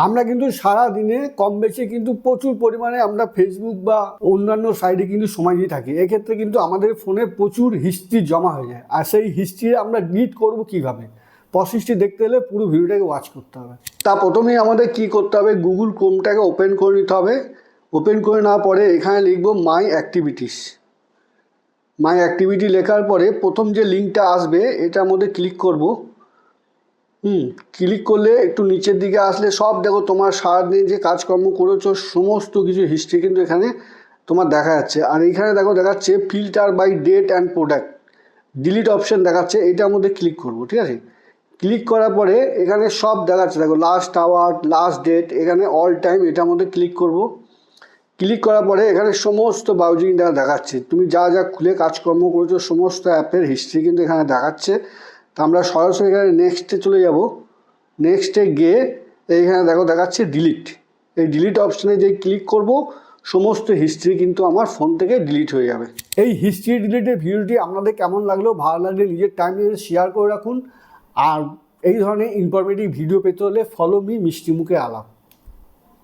আমরা কিন্তু সারা দিনে কম বেশি কিন্তু প্রচুর পরিমাণে আমরা ফেসবুক বা অন্যান্য সাইটে কিন্তু সময় দিয়ে থাকি। এক্ষেত্রে কিন্তু আমাদের ফোনে প্রচুর হিস্ট্রি জমা হয়ে যায়, আর সেই হিস্ট্রি আমরা ডিলিট করব কিভাবে, প্রসেসটি দেখতে হলে পুরো ভিডিওটাকে ওয়াচ করতে হবে। তা প্রথমেই আমাদের কি করতে হবে, গুগল ক্রোমটাকে ওপেন করে নিতে হবে। ওপেন করে নেওয়ার পরে এখানে লিখব মাই অ্যাক্টিভিটিস। মাই অ্যাক্টিভিটি লেখার পরে প্রথম যে লিঙ্কটা আসবে এটার মধ্যে ক্লিক করব। ক্লিক করলে একটু নিচের দিকে আসলে সব দেখো তোমার সারাদিন যে কাজকর্ম করেছো সমস্ত কিছু হিস্ট্রি কিন্তু এখানে তোমার দেখা যাচ্ছে। আর এইখানে দেখো দেখাচ্ছে filter by date and product, delete option দেখাচ্ছে, এইটার মধ্যে ক্লিক করব। ঠিক আছে, ক্লিক করার পরে এখানে সব দেখাচ্ছে, দেখো লাস্ট আওয়ার, লাস্ট ডেট, এখানে অল টাইম, এটার মধ্যে ক্লিক করব। ক্লিক করার পরে এখানে সমস্ত ব্রাউজিং দেখাচ্ছে, তুমি যা যা খুলে কাজকর্ম করেছো সমস্ত অ্যাপের হিস্ট্রি কিন্তু এখানে দেখাচ্ছে। তো আমরা সরাসরি এখানে নেক্সটে চলে যাব। নেক্সটে গিয়ে এইখানে দেখো দেখাচ্ছে ডিলিট, এই ডিলিট অপশানে যে ক্লিক করব সমস্ত হিস্ট্রি কিন্তু আমার ফোন থেকে ডিলিট হয়ে যাবে। এই হিস্ট্রি ডিলিটের ভিডিওটি আপনাদের কেমন লাগলো, ভালো লাগলে নিজের টাইমে শেয়ার করে রাখুন। আর এই ধরনের ইনফরমেটিভ ভিডিও পেতে হলে ফলো মি মিষ্টি মুখে আলাপ।